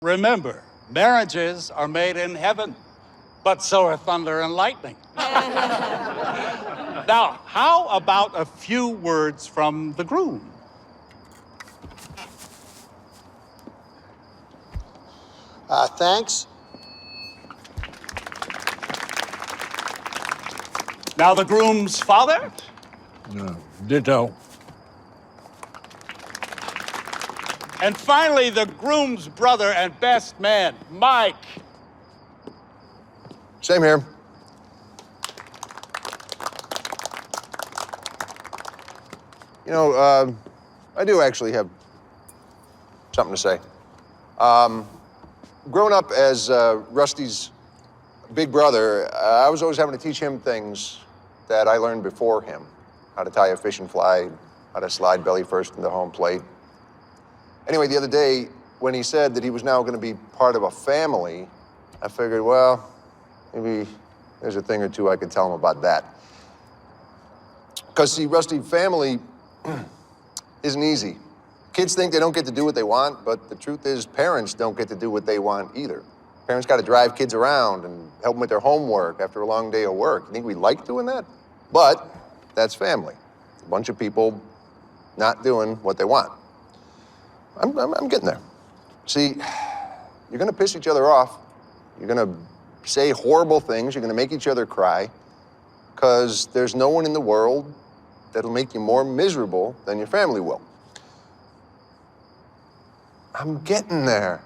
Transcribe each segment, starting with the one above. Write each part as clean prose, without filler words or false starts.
Remember, marriages are made in heaven, but so are thunder and lightning. Now, how about a few words from the groom? Thanks. Now, the groom's father? Ditto. And finally, the groom's brother and best man, Mike. Same here. You know, I do actually have something to say. Growing up as Rusty's big brother, I was always having to teach him things that I learned before him. How to tie a fishing fly, how to slide belly first into home plate. Anyway, the other day, when he said that he was now going to be part of a family, I figured, well, maybe there's a thing or two I could tell him about that. Because, see, Rusty, family isn't easy. Kids think they don't get to do what they want, but the truth is parents don't get to do what they want either. Parents got to drive kids around and help them with their homework after a long day of work. You think we like doing that? But that's family. A bunch of people not doing what they want. I'm getting there. See, you're gonna piss each other off. You're gonna say horrible things. You're gonna make each other cry, because there's no one in the world that'll make you more miserable than your family will. I'm getting there.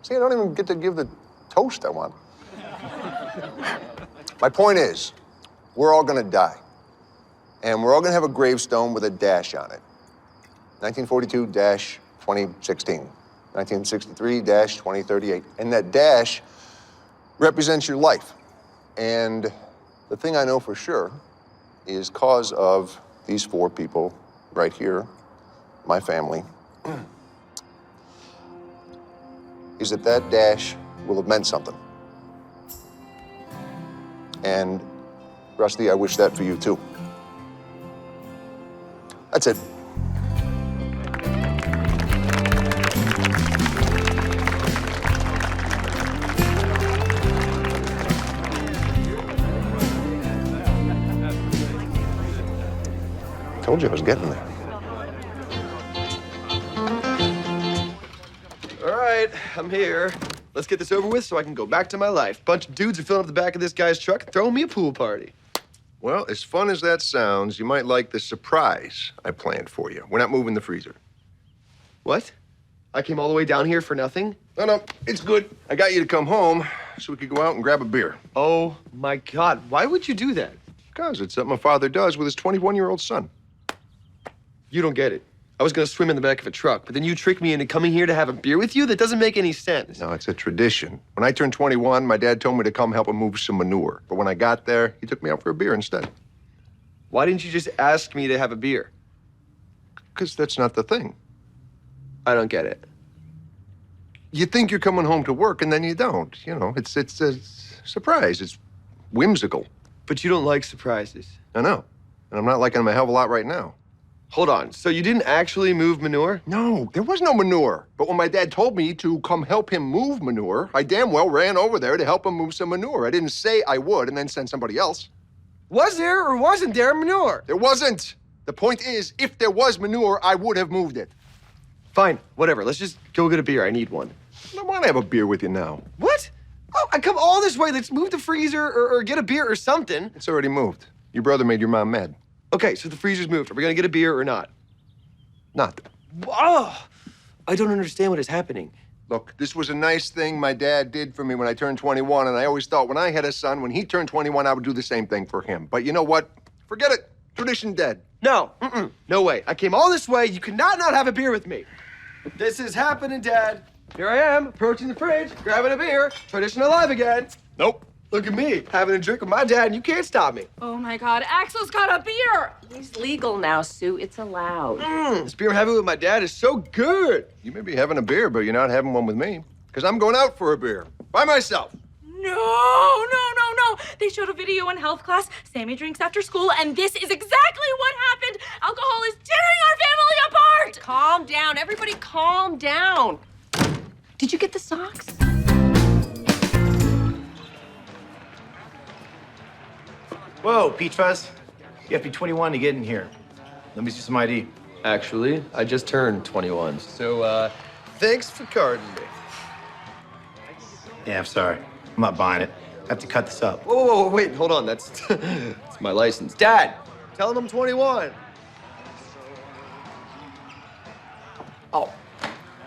See, I don't even get to give the toast I want. My point is, we're all gonna die. And we're all gonna have a gravestone with a dash on it. 1942-2016. 1963-2038. And that dash represents your life. And the thing I know for sure is cause of these four people right here, my family, is that dash will have meant something. And Rusty, I wish that for you too. That's it. Told you I was getting there. All right, I'm here. Let's get this over with so I can go back to my life. Bunch of dudes are filling up the back of this guy's truck, throwing me a pool party. Well, as fun as that sounds, you might like the surprise I planned for you. We're not moving the freezer. What? I came all the way down here for nothing? No, it's good. I got you to come home so we could go out and grab a beer. Oh, my God. Why would you do that? Because it's something a father does with his 21-year-old son. You don't get it. I was gonna swim in the back of a truck, but then you tricked me into coming here to have a beer with you? That doesn't make any sense. No, it's a tradition. When I turned 21, my dad told me to come help him move some manure. But when I got there, he took me out for a beer instead. Why didn't you just ask me to have a beer? Because that's not the thing. I don't get it. You think you're coming home to work, and then you don't. You know, it's a surprise. It's whimsical. But you don't like surprises. I know. And I'm not liking them a hell of a lot right now. Hold on, so you didn't actually move manure? No, there was no manure. But when my dad told me to come help him move manure, I damn well ran over there to help him move some manure. I didn't say I would and then send somebody else. Was there or wasn't there manure? There wasn't. The point is, if there was manure, I would have moved it. Fine, whatever. Let's just go get a beer. I need one. I don't want to have a beer with you now. What? Oh, I come all this way. Let's move the freezer or get a beer or something. It's already moved. Your brother made your mom mad. Okay, so the freezer's moved. Are we gonna get a beer or not? Not. Oh, I don't understand what is happening. Look, this was a nice thing my dad did for me when I turned 21, and I always thought when I had a son, when he turned 21, I would do the same thing for him. But you know what? Forget it. Tradition dead. No, no way. I came all this way. You cannot not have a beer with me. This is happening, Dad. Here I am, approaching the fridge, grabbing a beer. Tradition alive again. Nope. Look at me, having a drink with my dad, and you can't stop me. Oh my God, Axel's got a beer! He's legal now, Sue. It's allowed. This beer I'm having with my dad is so good. You may be having a beer, but you're not having one with me. Because I'm going out for a beer. By myself. No. They showed a video in health class. Sammy drinks after school, and this is exactly what happened. Alcohol is tearing our family apart! Calm down. Everybody calm down. Did you get the socks? Whoa, Peach Fuzz. You have to be 21 to get in here. Let me see some ID. Actually, I just turned 21, so thanks for carding me. Yeah, I'm sorry. I'm not buying it. I have to cut this up. Whoa, wait, hold on. That's that's my license. Dad, tell him I'm 21. Oh,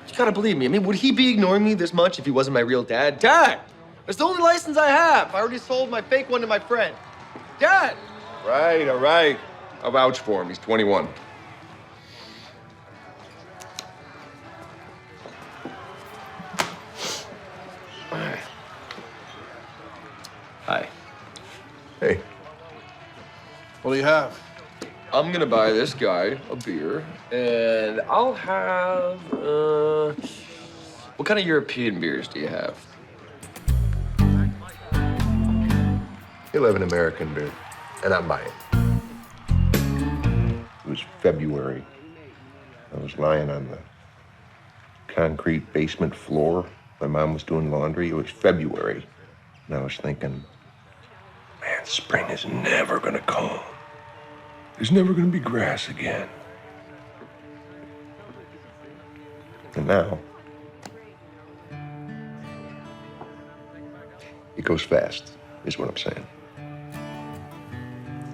you gotta believe me. I mean, would he be ignoring me this much if he wasn't my real dad? Dad, it's the only license I have. I already sold my fake one to my friend. Dad! Right, all right. I'll vouch for him. He's 21. Hi. Hey. What do you have? I'm gonna buy this guy a beer, and I'll have, what kind of European beers do you have? He'll have an American beer, and I'm buying. It was February. I was lying on the concrete basement floor. My mom was doing laundry. It was February. And I was thinking, man, spring is never gonna come. There's never gonna be grass again. And now, it goes fast, is what I'm saying.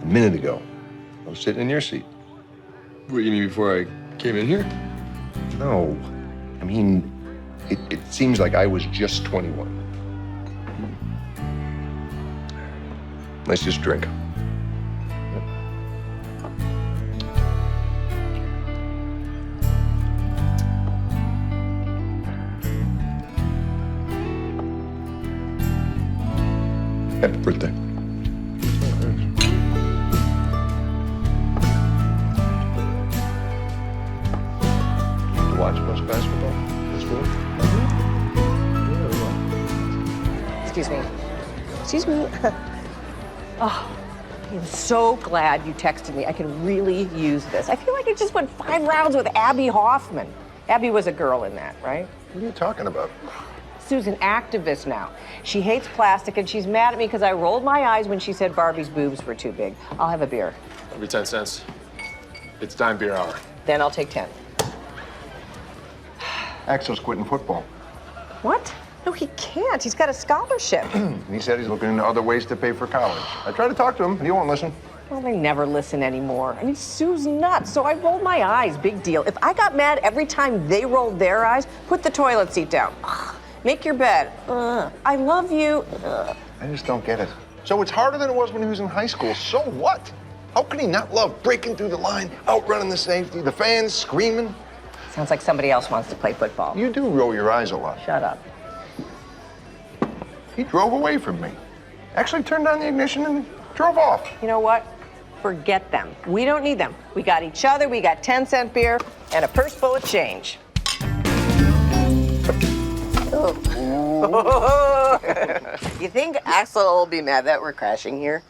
A minute ago, I was sitting in your seat. What, you mean before I came in here? No, I mean, it seems like I was just 21. Let's just drink. Happy birthday. You watch much basketball this week? Excuse me. Excuse me. Oh, I'm so glad you texted me. I can really use this. I feel like I just went 5 rounds with Abby Hoffman. Abby was a girl in that, right? What are you talking about? Sue's an activist now. She hates plastic, and she's mad at me because I rolled my eyes when she said Barbie's boobs were too big. I'll have a beer. It'll be 10 cents. It's dime beer hour. Then I'll take 10. Axel's quitting football. What? No, he can't. He's got a scholarship. He said he's looking into other ways to pay for college. I tried to talk to him, but he won't listen. Well, they never listen anymore. I mean, Sue's nuts, so I rolled my eyes. Big deal. If I got mad every time they rolled their eyes, put the toilet seat down. Ugh. Make your bed. Ugh. I love you. Ugh. I just don't get it. So it's harder than it was when he was in high school. So what? How can he not love breaking through the line, outrunning the safety, the fans screaming? Sounds like somebody else wants to play football. You do roll your eyes a lot. Shut up. He drove away from me. Actually turned on the ignition and drove off. You know what? Forget them. We don't need them. We got each other, we got 10-cent beer, and a purse full of change. You think Axel will be mad that we're crashing here?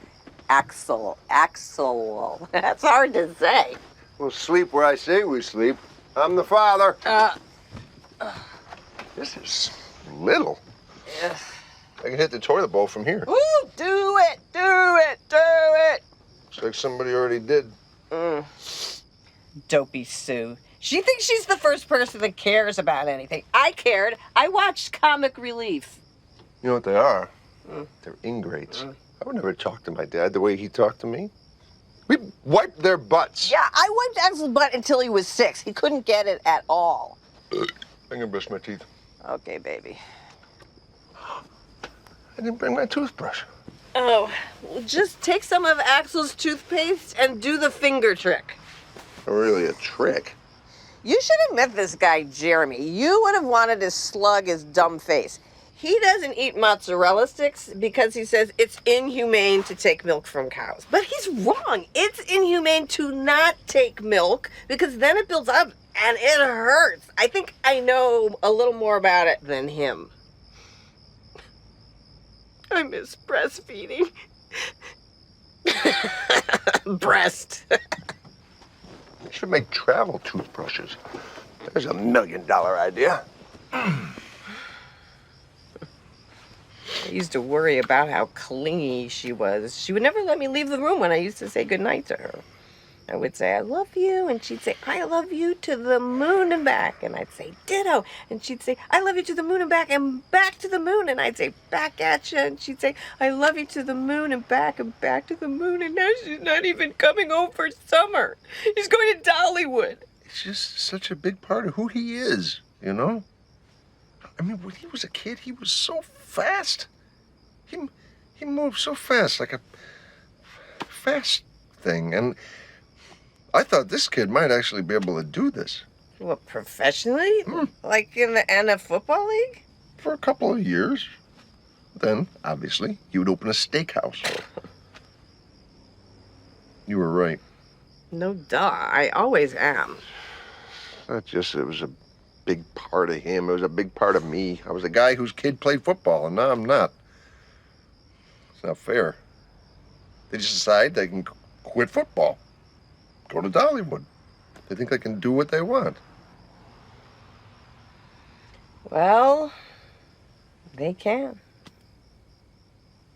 Axel. That's hard to say. We'll sleep where I say we sleep. I'm the father. This is little. Yeah. I can hit the toilet bowl from here. Ooh, do it. Looks like somebody already did. Dopey Sue. She thinks she's the first person that cares about anything. I cared. I watched Comic Relief. You know what they are? They're ingrates. I would never talk to my dad the way he talked to me. We wiped their butts. Yeah, I wiped Axel's butt until he was 6. He couldn't get it at all. I'm gonna brush my teeth. Okay, baby. I didn't bring my toothbrush. Oh, well, just take some of Axel's toothpaste and do the finger trick. Not really a trick. You should have met this guy, Jeremy. You would have wanted to slug his dumb face. He doesn't eat mozzarella sticks because he says it's inhumane to take milk from cows. But he's wrong. It's inhumane to not take milk because then it builds up and it hurts. I think I know a little more about it than him. I miss breastfeeding. Breast. They should make travel toothbrushes. There's $1 million idea. used to worry about how clingy she was. She would never let me leave the room when I used to say goodnight to her. I would say, I love you, and she'd say, I love you to the moon and back. And I'd say, ditto. And she'd say, I love you to the moon and back to the moon. And I'd say, back at you. And she'd say, I love you to the moon and back to the moon. And now she's not even coming home for summer. She's going to Dollywood. It's just such a big part of who he is, you know? I mean, when he was a kid, he was so fast. He moved so fast, like a fast thing. And I thought this kid might actually be able to do this. What, professionally? Like in the NFL football league? For a couple of years. Then, obviously, he would open a steakhouse. You were right. No duh, I always am. It was a big part of him. It was a big part of me. I was a guy whose kid played football, and now I'm not. It's not fair. They just decide they can quit football, go to Dollywood. They think they can do what they want. Well, they can.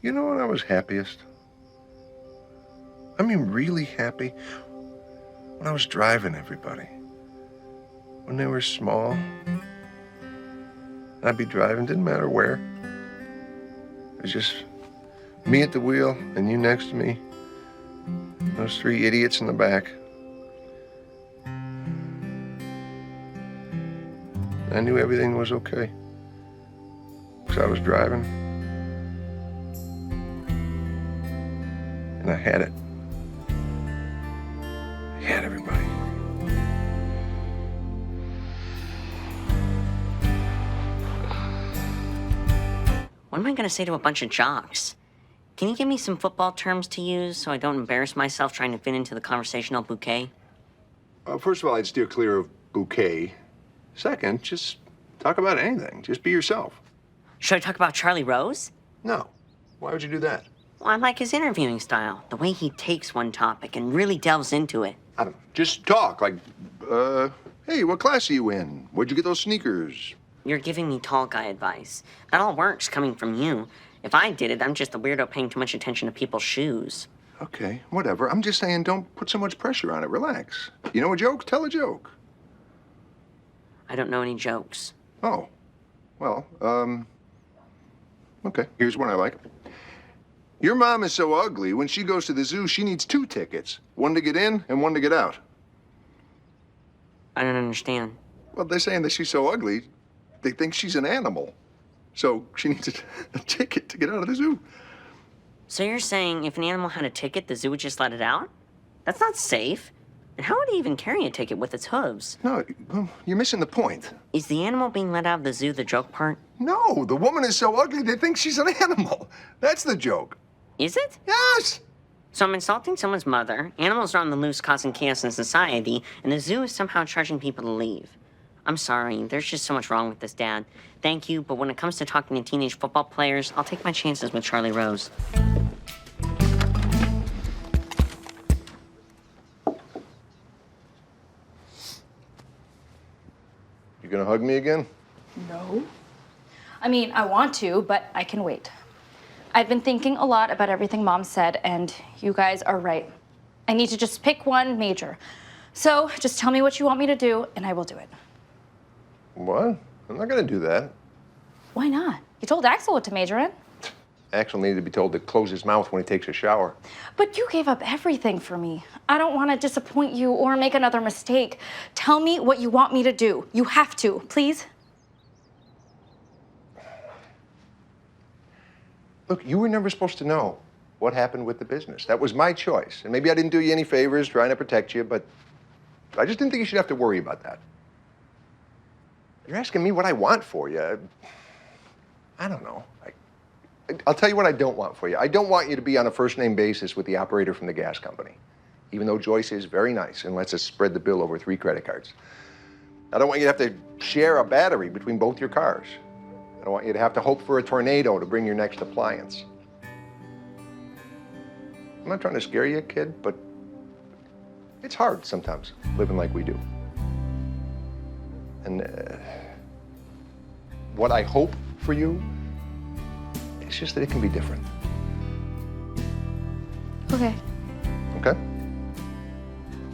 You know when I was happiest? I mean, really happy? When I was driving everybody. When they were small. I'd be driving, didn't matter where. It was just me at the wheel and you next to me. Those three idiots in the back. I knew everything was okay. Because I was driving. And I had it. I had everybody. What am I going to say to a bunch of jocks? Can you give me some football terms to use so I don't embarrass myself trying to fit into the conversational bouquet? First of all, I'd steer clear of bouquet. Second, just talk about anything. Just be yourself. Should I talk about Charlie Rose? No. Why would you do that? Well, I like his interviewing style. The way he takes one topic and really delves into it. I don't know. Just talk. Like, hey, what class are you in? Where'd you get those sneakers? You're giving me tall guy advice. That all works coming from you. If I did it, I'm just a weirdo paying too much attention to people's shoes. Okay, whatever. I'm just saying don't put so much pressure on it. Relax. You know a joke? Tell a joke. I don't know any jokes. Oh. Well, okay. Here's one I like. Your mom is so ugly, when she goes to the zoo, she needs 2 tickets. One to get in and one to get out. I don't understand. Well, they're saying that she's so ugly, they think she's an animal. So she needs a ticket to get out of the zoo. So you're saying if an animal had a ticket, the zoo would just let it out? That's not safe. And how would he even carry a ticket with its hooves? No, well, you're missing the point. Is the animal being let out of the zoo the joke part? No, the woman is so ugly, they think she's an animal. That's the joke. Is it? Yes! So I'm insulting someone's mother, animals are on the loose causing chaos in society, and the zoo is somehow charging people to leave. I'm sorry, there's just so much wrong with this, Dad. Thank you, but when it comes to talking to teenage football players, I'll take my chances with Charlie Rose. You gonna hug me again? No. I mean, I want to, but I can wait. I've been thinking a lot about everything Mom said, and you guys are right. I need to just pick one major. So just tell me what you want me to do, and I will do it. What? I'm not gonna do that. Why not? You told Axel what to major in. Axel needed to be told to close his mouth when he takes a shower. But you gave up everything for me. I don't want to disappoint you or make another mistake. Tell me what you want me to do. You have to, please. Look, you were never supposed to know what happened with the business. That was my choice. And maybe I didn't do you any favors trying to protect you, but I just didn't think you should have to worry about that. You're asking me what I want for you. I don't know. I'll tell you what I don't want for you. I don't want you to be on a first-name basis with the operator from the gas company, even though Joyce is very nice and lets us spread the bill over 3 credit cards. I don't want you to have to share a battery between both your cars. I don't want you to have to hope for a tornado to bring your next appliance. I'm not trying to scare you, kid, but it's hard sometimes living like we do. And what I hope for you is It's just that it can be different. Okay. Okay?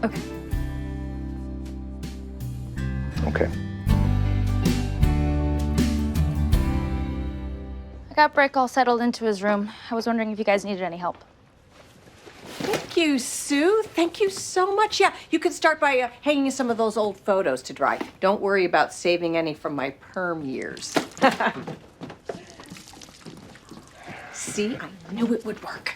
Okay. Okay. I got Brick all settled into his room. I was wondering if you guys needed any help. Thank you, Sue. Thank you so much. Yeah, you could start by hanging some of those old photos to dry. Don't worry about saving any from my perm years. See, I knew it would work.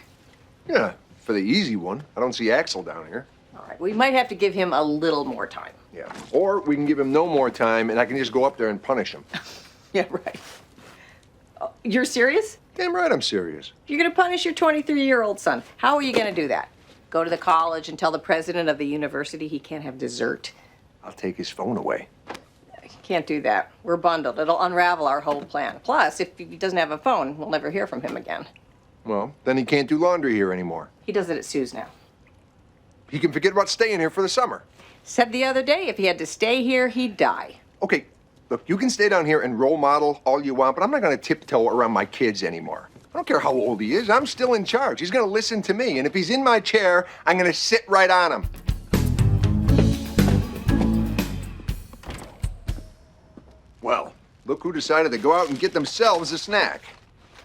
Yeah, for the easy one. I don't see Axel down here. All right, we might have to give him a little more time. Yeah. Or we can give him no more time and I can just go up there and punish him. Yeah, right. Oh, you're serious? Damn right I'm serious. You're gonna punish your 23-year-old son. How are you gonna do that? Go to the college and tell the president of the university he can't have dessert? I'll take his phone away. You can't do that. We're bundled. It'll unravel our whole plan. Plus, if he doesn't have a phone, we'll never hear from him again. Well, then he can't do laundry here anymore. He does it at Sue's now. He can forget about staying here for the summer. Said the other day, if he had to stay here, he'd die. Okay, look, you can stay down here and role model all you want, but I'm not gonna tiptoe around my kids anymore. I don't care how old he is, I'm still in charge. He's gonna listen to me, and if he's in my chair, I'm gonna sit right on him. Well, look who decided to go out and get themselves a snack.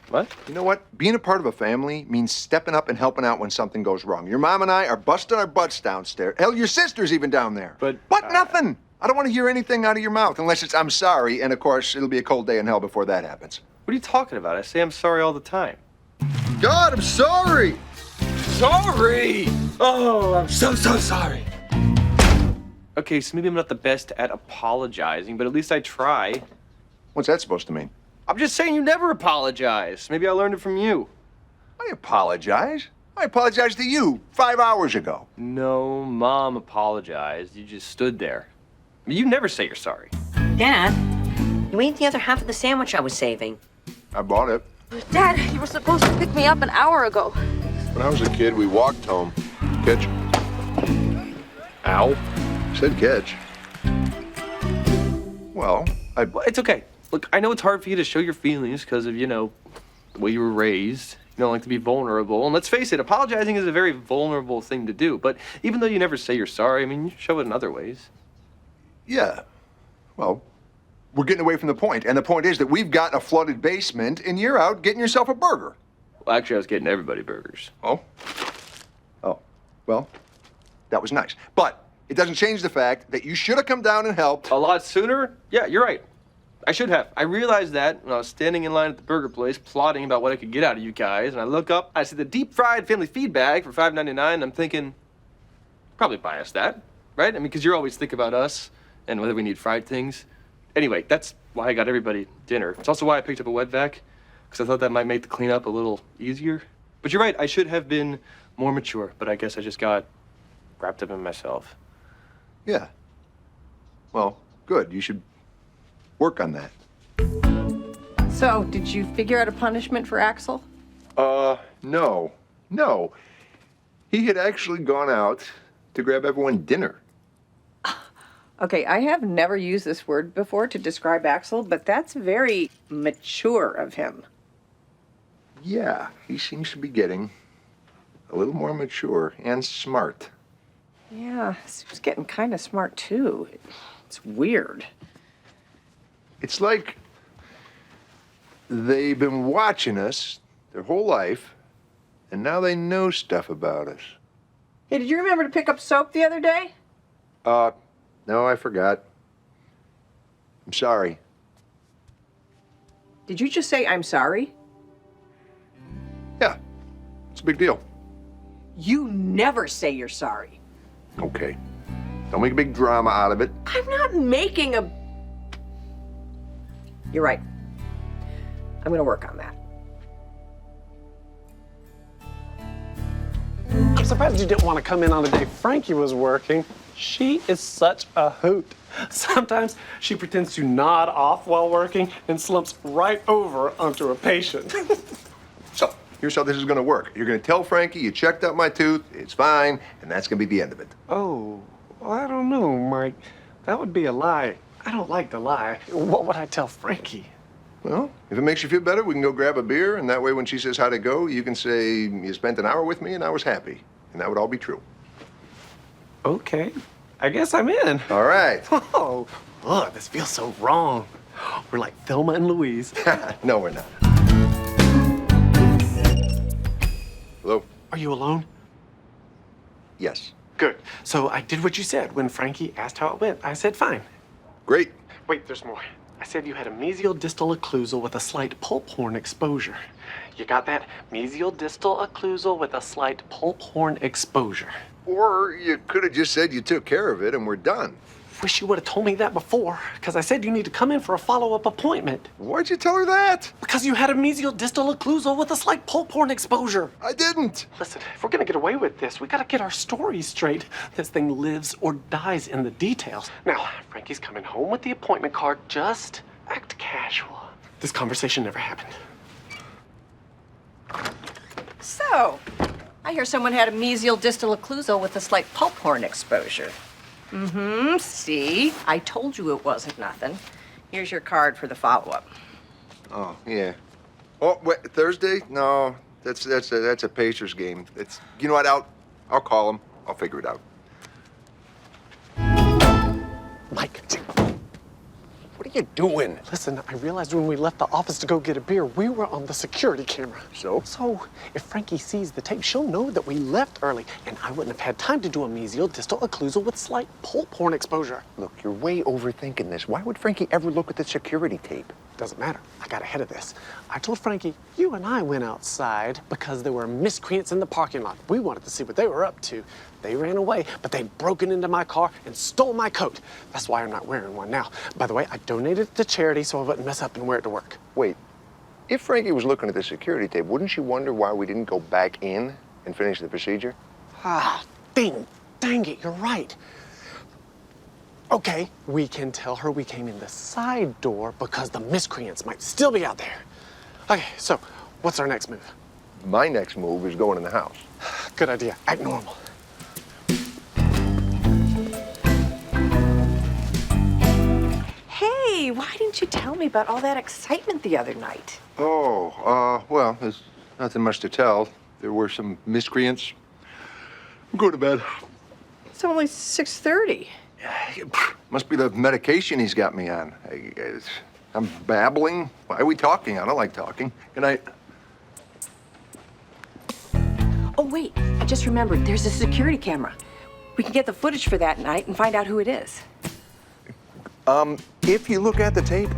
What? You know what? Being a part of a family means stepping up and helping out when something goes wrong. Your mom and I are busting our butts downstairs. Hell, your sister's even down there. But, nothing. I don't want to hear anything out of your mouth unless it's I'm sorry, and of course, it'll be a cold day in hell before that happens. What are you talking about? I say I'm sorry all the time. God, I'm sorry! Sorry! Oh, I'm so sorry. Okay, so maybe I'm not the best at apologizing, but at least I try. What's that supposed to mean? I'm just saying you never apologize. Maybe I learned it from you. I apologize. I apologized to you 5 hours ago. No, Mom apologized. You just stood there. You never say you're sorry. Dad, you ate the other half of the sandwich I was saving. I bought it. Dad, you were supposed to pick me up an hour ago. When I was a kid, we walked home. Catch. Ow. Said catch. Well, Well, it's okay. Look, I know it's hard for you to show your feelings because of, the way you were raised. You don't like to be vulnerable. And let's face it, apologizing is a very vulnerable thing to do. But even though you never say you're sorry, I mean, you show it in other ways. Yeah. Well, we're getting away from the point. And the point is that we've got a flooded basement and you're out getting yourself a burger. Well, actually, I was getting everybody burgers. Oh? Oh. Well, that was nice. But it doesn't change the fact that you should have come down and helped. A lot sooner? Yeah, you're right. I should have. I realized that when I was standing in line at the burger place, plotting about what I could get out of you guys, and I look up, I see the deep-fried family feed bag for $5.99, and I'm thinking, probably buy us that, right? I mean, because you're always thinking about us and whether we need fried things. Anyway, that's why I got everybody dinner. It's also why I picked up a wet vac, because I thought that might make the cleanup a little easier. But you're right, I should have been more mature, but I guess I just got wrapped up in myself. Yeah. Well, good. You should work on that. So, did you figure out a punishment for Axel? No. No. He had actually gone out to grab everyone dinner. Okay, I have never used this word before to describe Axel, but that's very mature of him. Yeah, he seems to be getting a little more mature and smart. Yeah, Sue's getting kind of smart too. It's weird. It's like they've been watching us their whole life, and now they know stuff about us. Hey, did you remember to pick up soap the other day? No, I forgot. I'm sorry. Did you just say I'm sorry? Yeah, it's a big deal. You never say you're sorry. Okay. Don't make a big drama out of it. I'm not making a... You're right. I'm gonna work on that. I'm surprised you didn't want to come in on the day Frankie was working. She is such a hoot. Sometimes she pretends to nod off while working and slumps right over onto a patient. So, here's how this is gonna work. You're gonna tell Frankie you checked out my tooth, it's fine, and that's gonna be the end of it. Oh, well, I don't know, Mike. That would be a lie. I don't like to lie. What would I tell Frankie? Well, if it makes you feel better, we can go grab a beer, and that way when she says how'd it go, you can say, you spent an hour with me and I was happy. And that would all be true. Okay, I guess I'm in. All right. Oh, look, this feels so wrong. We're like Thelma and Louise. No, we're not. Hello? Are you alone? Yes. Good. So I did what you said when Frankie asked how it went. I said fine. Great. Wait, there's more. I said you had a mesial distal occlusal with a slight pulp horn exposure. You got that? Mesial distal occlusal with a slight pulp horn exposure. Or you could have just said you took care of it and we're done. Wish you would have told me that before, because I said you need to come in for a follow-up appointment. Why'd you tell her that? Because you had a mesial distal occlusal with a slight pulp horn exposure. I didn't. Listen, if we're gonna get away with this, we gotta get our story straight. This thing lives or dies in the details. Now, Frankie's coming home with the appointment card. Just act casual. This conversation never happened. So, I hear someone had a mesial distal occlusal with a slight pulp horn exposure. Mm-hmm, see? I told you it wasn't nothing. Here's your card for the follow-up. Oh, yeah. Oh, wait, Thursday? No, that's a Pacers game. It's, you know what, I'll call him. I'll figure it out. Mike, What are you doing? listen, I realized when we left the office to go get a beer, we were on the security camera. So? So, if Frankie sees the tape, she'll know that we left early, and I wouldn't have had time to do a mesial distal occlusal with slight pulp horn exposure. Look, you're way overthinking this. Why would Frankie ever look at the security tape? Doesn't matter. I got ahead of this. I told Frankie, you and I went outside because there were miscreants in the parking lot. We wanted to see what they were up to. They ran away, but they'd broken into my car and stole my coat. That's why I'm not wearing one now. By the way, I donated it to charity so I wouldn't mess up and wear it to work. Wait, if Frankie was looking at the security tape, wouldn't she wonder why we didn't go back in and finish the procedure? Ah, dang it, you're right. Okay, we can tell her we came in the side door because the miscreants might still be out there. Okay, so what's our next move? My next move is going in the house. Good idea. Act normal. Hey, why didn't you tell me about all that excitement the other night? Oh, well, there's nothing much to tell. There were some miscreants. I'm going to bed. It's only 6:30. Must be the medication he's got me on. I'm babbling. Why are we talking? I don't like talking. Good night. Oh, wait, I just remembered. There's a security camera. We can get the footage for that night and find out who it is. If you look at the tape,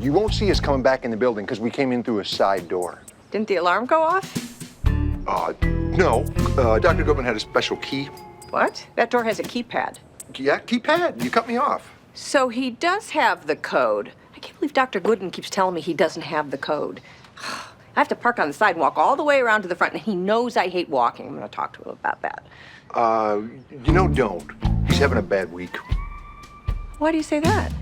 you won't see us coming back in the building because we came in through a side door. Didn't the alarm go off? No. Dr. Goodman had a special key. What? That door has a keypad. Yeah, keypad. You cut me off. So he does have the code. I can't believe Dr. Goodman keeps telling me he doesn't have the code. I have to park on the side and walk all the way around to the front, and he knows I hate walking. I'm going to talk to him about that. Don't. He's having a bad week. Why do you say that?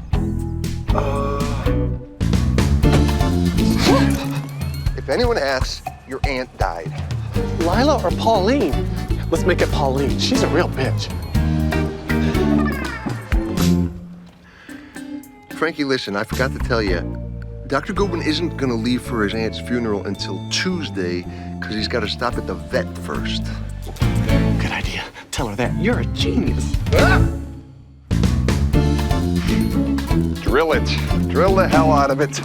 If anyone asks, your aunt died. Lila or Pauline? Let's make it Pauline. She's a real bitch. Frankie, listen, I forgot to tell you. Dr. Goodwin isn't going to leave for his aunt's funeral until Tuesday because he's got to stop at the vet first. Good idea. Tell her that. You're a genius. Drill it. Drill the hell out of it.